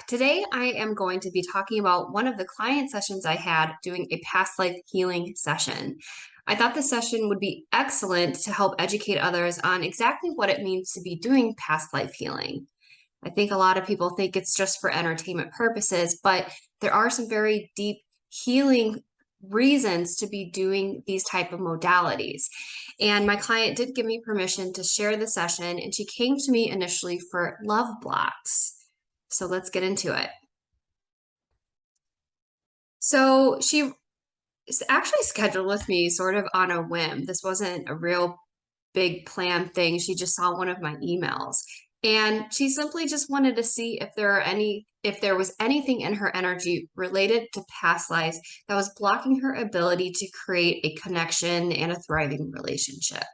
back. Today, I am going to be talking about one of the client sessions I had doing a past life healing session. I thought this session would be excellent to help educate others on exactly what it means to be doing past life healing. I think a lot of people think it's just for entertainment purposes, but there are some very deep healing reasons to be doing these type of modalities. And my client did give me permission to share the session, and she came to me initially for love blocks. So let's get into it. So she actually scheduled with me sort of on a whim. This wasn't a real big plan thing. She just saw one of my emails. And she simply just wanted to see if there was anything in her energy related to past lives that was blocking her ability to create a connection and a thriving relationship.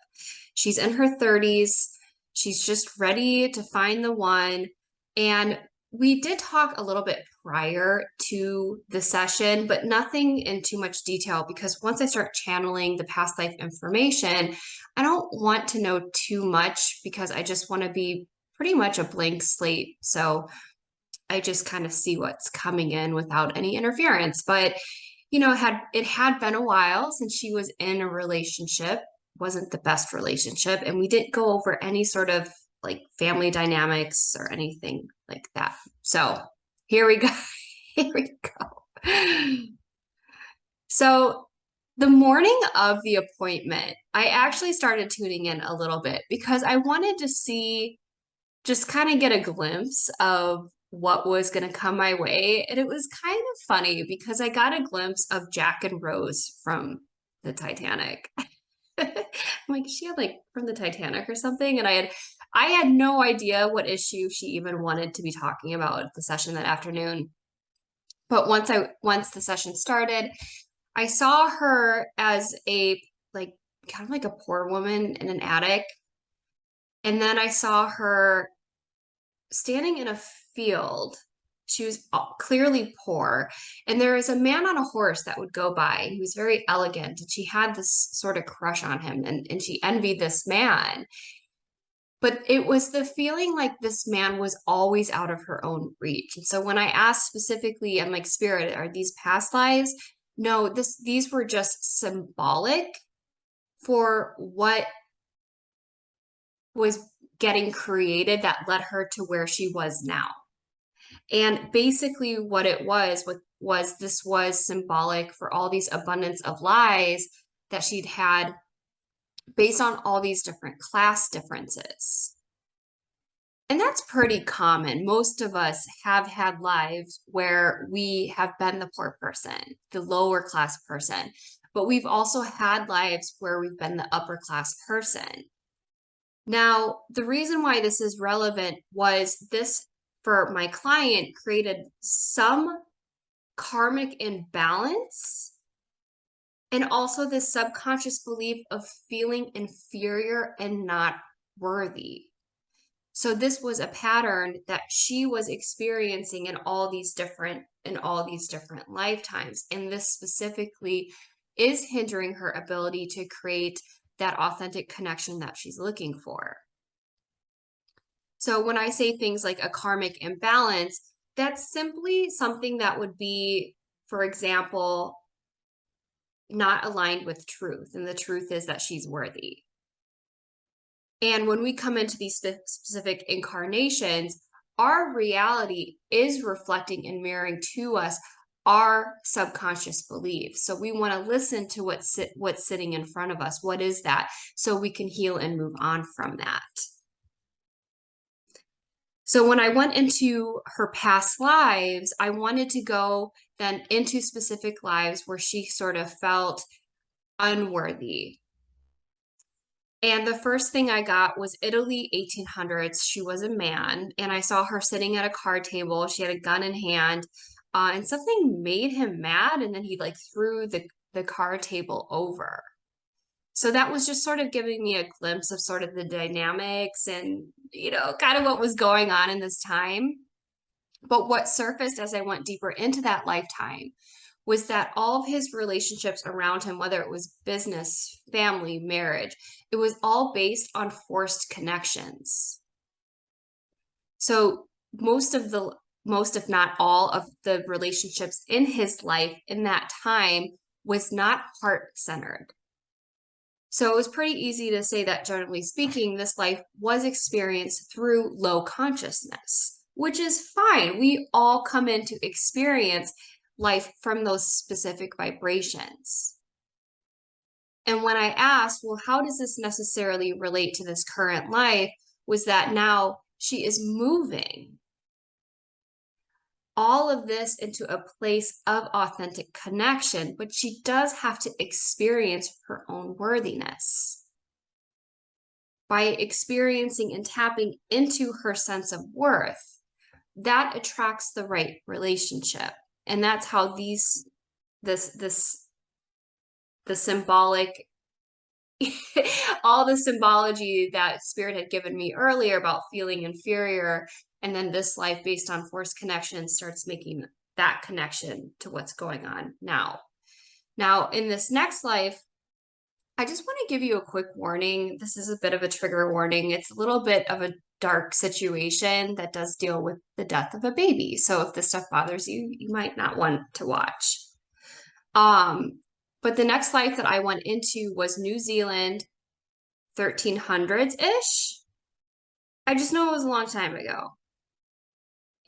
She's in her 30s. She's just ready to find the one. And we did talk a little bit prior to the session, but nothing in too much detail because once I start channeling the past life information, I don't want to know too much because I just want to be pretty much a blank slate. So I just kind of see what's coming in without any interference. But it had been a while since she was in a relationship, wasn't the best relationship, and we didn't go over any sort of like family dynamics or anything like that. So here we go. Here we go. So the morning of the appointment, I actually started tuning in a little bit because I wanted to see, just kind of get a glimpse of what was going to come my way. And it was kind of funny because I got a glimpse of Jack and Rose from the Titanic. I'm like, she had like from the Titanic or something. And I had no idea what issue she even wanted to be talking about at the session that afternoon. But once the session started, I saw her as a like kind of like a poor woman in an attic. And then I saw her standing in a field. She was clearly poor. And there was a man on a horse that would go by. He was very elegant. And she had this sort of crush on him. And she envied this man. But it was the feeling like this man was always out of her own reach. And so when I asked specifically, I'm like, Spirit, are these past lives? No, these were just symbolic for what was getting created that led her to where she was now. And basically what it was this was symbolic for all these abundance of lies that she'd had based on all these different class differences. And that's pretty common. Most of us have had lives where we have been the poor person, the lower class person, but we've also had lives where we've been the upper class person. Now, the reason why this is relevant was this, for my client, created some karmic imbalance and also this subconscious belief of feeling inferior and not worthy. So this was a pattern that she was experiencing in all these different lifetimes. And this specifically is hindering her ability to create that authentic connection that she's looking for. So when I say things like a karmic imbalance, that's simply something that would be, for example, not aligned with truth. And the truth is that she's worthy. And when we come into these specific incarnations, our reality is reflecting and mirroring to us our subconscious beliefs. So we want to listen to what's sitting in front of us. What is that? So we can heal and move on from that. So when I went into her past lives, I wanted to go then into specific lives where she sort of felt unworthy. And the first thing I got was Italy 1800s. She was a man, and I saw her sitting at a card table. She had a gun in hand, and something made him mad, and then he like threw the card table over. So that was just sort of giving me a glimpse of sort of the dynamics and, kind of what was going on in this time. But what surfaced as I went deeper into that lifetime was that all of his relationships around him, whether it was business, family, marriage, it was all based on forced connections. So most of the most, if not all, of the relationships in his life in that time was not heart-centered. So it was pretty easy to say that, generally speaking, this life was experienced through low consciousness, which is fine. We all come in to experience life from those specific vibrations. And when I asked, well, how does this necessarily relate to this current life, was that now she is moving all of this into a place of authentic connection, but she does have to experience her own worthiness. By experiencing and tapping into her sense of worth, that attracts the right relationship. And that's how the symbolic all the symbology that spirit had given me earlier about feeling inferior, and then this life based on forced connection starts making that connection to what's going on now. Now, in this next life, I just want to give you a quick warning. This is a bit of a trigger warning. It's a little bit of a dark situation that does deal with the death of a baby. So if this stuff bothers you, you might not want to watch. But the next life that I went into was New Zealand, 1300s-ish. I just know it was a long time ago.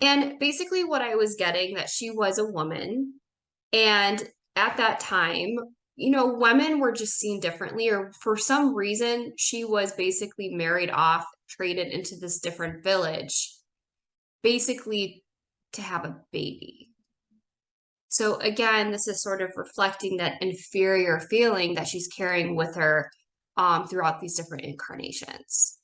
And basically what I was getting, that she was a woman. And at that time, you know, women were just seen differently, or for some reason, she was basically married off, traded into this different village, basically to have a baby. So again, this is sort of reflecting that inferior feeling that she's carrying with her throughout these different incarnations.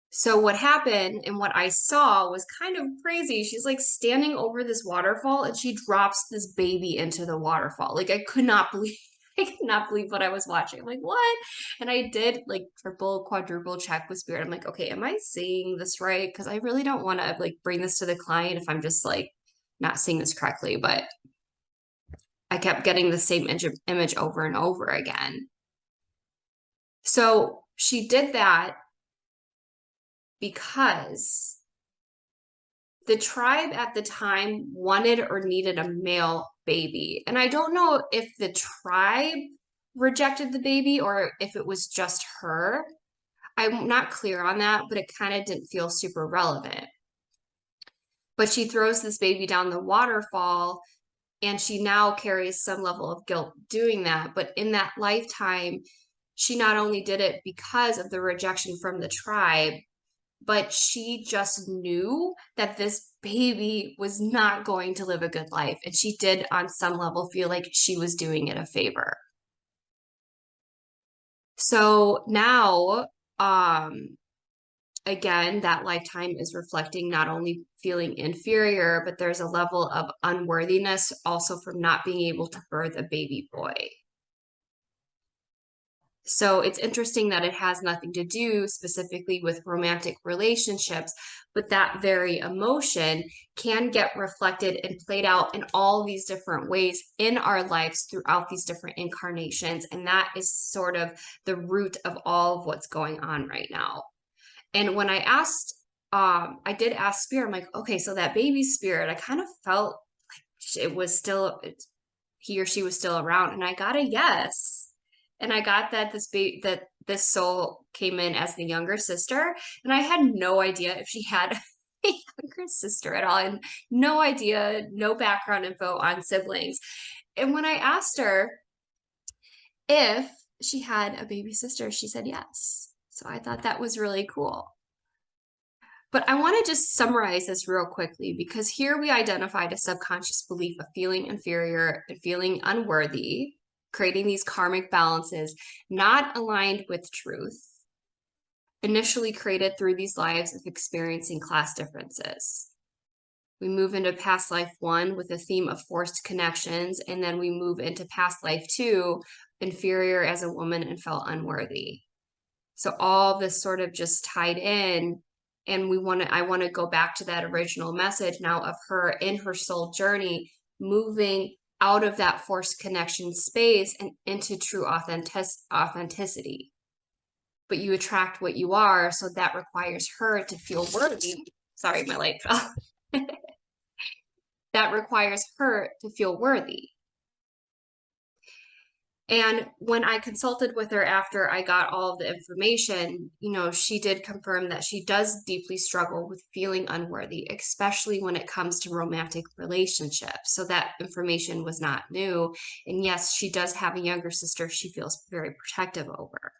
So what happened and what I saw was kind of crazy. She's like standing over this waterfall and she drops this baby into the waterfall. Like I could not believe I could not believe what I was watching. I'm like, what? And I did like triple, quadruple check with spirit. I'm like, okay, am I saying this right? Because I really don't want to like bring this to the client if I'm just like not saying this correctly. But I kept getting the same image over and over again. So she did that because the tribe at the time wanted or needed a male baby. And I don't know if the tribe rejected the baby or if it was just her. I'm not clear on that, but it kind of didn't feel super relevant. But she throws this baby down the waterfall, and she now carries some level of guilt doing that. But in that lifetime, she not only did it because of the rejection from the tribe, but she just knew that this baby was not going to live a good life. And she did, on some level, feel like she was doing it a favor. So now, again, that lifetime is reflecting not only feeling inferior, but there's a level of unworthiness also from not being able to birth a baby boy. So it's interesting that it has nothing to do specifically with romantic relationships, but that very emotion can get reflected and played out in all these different ways in our lives throughout these different incarnations. And that is sort of the root of all of what's going on right now. And when I asked, I did ask spirit, I'm like, okay, so that baby spirit, I kind of felt like it was still, he or she was still around. And I got a yes. And I got that this soul came in as the younger sister, and I had no idea if she had a younger sister at all, and no idea, no background info on siblings. And when I asked her if she had a baby sister, she said yes. So I thought that was really cool. But I want to just summarize this real quickly, because here we identified a subconscious belief of feeling inferior and feeling unworthy, creating these karmic balances not aligned with truth, initially created through these lives of experiencing class differences. We move into past life 1 with a theme of forced connections, and then we move into past life 2, inferior as a woman and felt unworthy. So all this sort of just tied in, and I want to go back to that original message now of her in her soul journey, moving out of that forced connection space and into true authenticity. But you attract what you are, so that requires her to feel worthy. Sorry, my light fell. that requires her to feel worthy. And when I consulted with her after I got all of the information, she did confirm that she does deeply struggle with feeling unworthy, especially when it comes to romantic relationships. So that information was not new. And yes, she does have a younger sister she feels very protective over.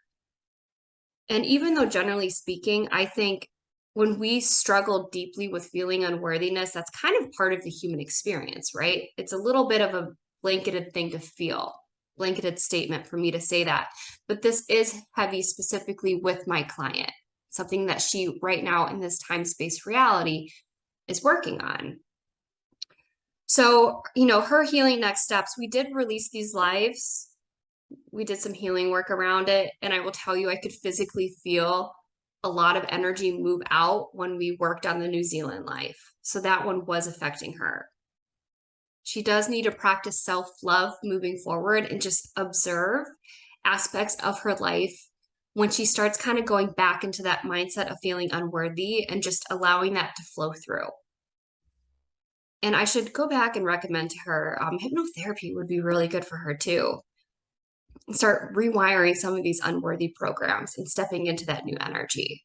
And even though generally speaking, I think when we struggle deeply with feeling unworthiness, that's kind of part of the human experience, right? It's a little bit of a blanketed thing to feel, blanketed statement for me to say that. But this is heavy specifically with my client, something that she right now in this time space reality is working on. So, her healing next steps, we did release these lives. We did some healing work around it. And I will tell you, I could physically feel a lot of energy move out when we worked on the New Zealand life. So that one was affecting her. She does need to practice self-love moving forward and just observe aspects of her life when she starts kind of going back into that mindset of feeling unworthy and just allowing that to flow through. And I should go back and recommend to her, hypnotherapy would be really good for her too. Start rewiring some of these unworthy programs and stepping into that new energy.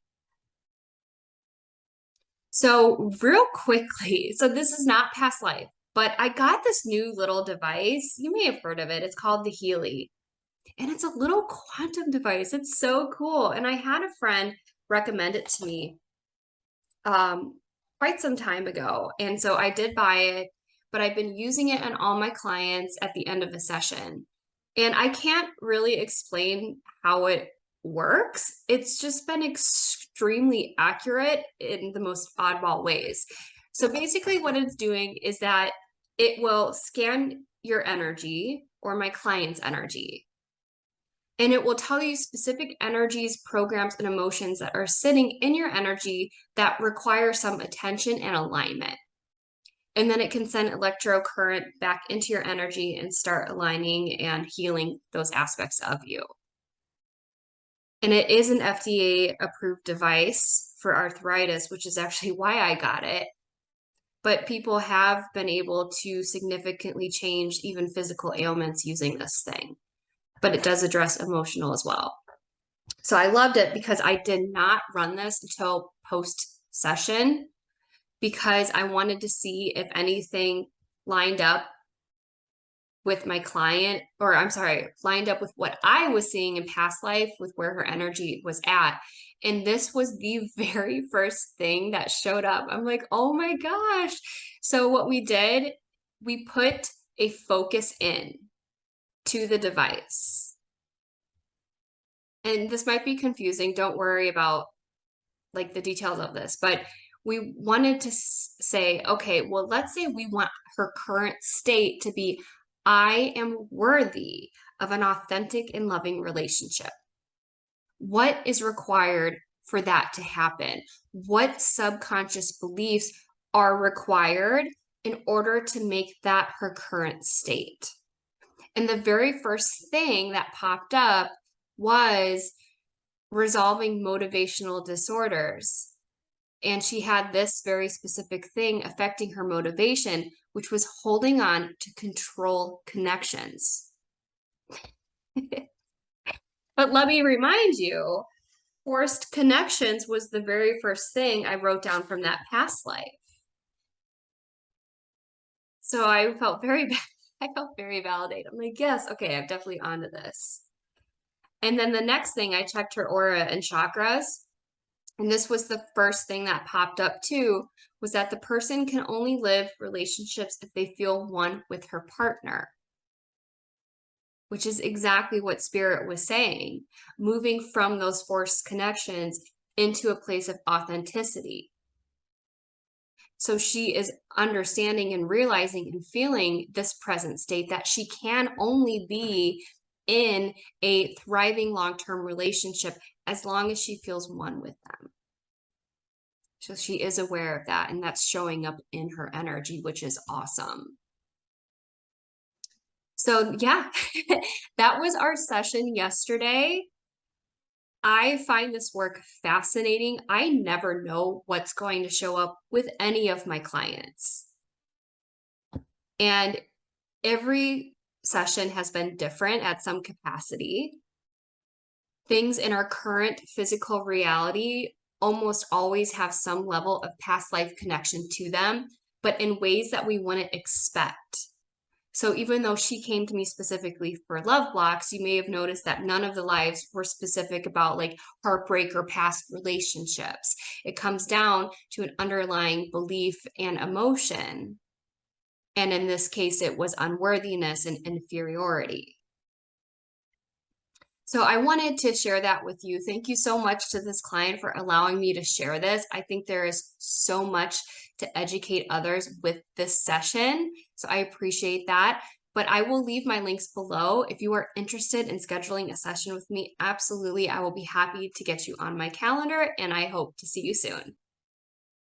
So real quickly, so this is not past life, but I got this new little device. You may have heard of it. It's called the Healy, and it's a little quantum device. It's so cool. And I had a friend recommend it to me quite some time ago. And so I did buy it, but I've been using it on all my clients at the end of the session. And I can't really explain how it works. It's just been extremely accurate in the most oddball ways. So basically, what it's doing is that it will scan your energy or my client's energy. And it will tell you specific energies, programs, and emotions that are sitting in your energy that require some attention and alignment. And then it can send electrocurrent back into your energy and start aligning and healing those aspects of you. And it is an FDA approved device for arthritis, which is actually why I got it. But people have been able to significantly change even physical ailments using this thing. But it does address emotional as well. So I loved it because I did not run this until post session because I wanted to see if anything lined up with my client, or I'm sorry, lined up with what I was seeing in past life with where her energy was at. And this was the very first thing that showed up. I'm like, oh my gosh. So what we did, we put a focus in to the device. And this might be confusing. Don't worry about like the details of this, but we wanted to say, okay, well, let's say we want her current state to be, I am worthy of an authentic and loving relationship. What is required for that to happen? What subconscious beliefs are required in order to make that her current state? And the very first thing that popped up was resolving motivational disorders. And she had this very specific thing affecting her motivation, which was holding on to control connections. But let me remind you, forced connections was the very first thing I wrote down from that past life. So I felt very I felt very validated. I'm like, yes, okay, I'm definitely onto this. And then the next thing, I checked her aura and chakras. And this was the first thing that popped up too, was that the person can only live relationships if they feel one with her partner, which is exactly what Spirit was saying, moving from those forced connections into a place of authenticity. So she is understanding and realizing and feeling this present state that she can only be in a thriving long-term relationship as long as she feels one with them. So she is aware of that, and that's showing up in her energy, which is awesome. So yeah, that was our session yesterday. I find this work fascinating. I never know what's going to show up with any of my clients. And every session has been different at some capacity. Things in our current physical reality almost always have some level of past life connection to them, but in ways that we wouldn't expect. So even though she came to me specifically for love blocks, you may have noticed that none of the lives were specific about like heartbreak or past relationships. It comes down to an underlying belief and emotion. And in this case, it was unworthiness and inferiority. So I wanted to share that with you. Thank you so much to this client for allowing me to share this. I think there is so much to educate others with this session. So I appreciate that. But I will leave my links below. If you are interested in scheduling a session with me, absolutely, I will be happy to get you on my calendar, and I hope to see you soon.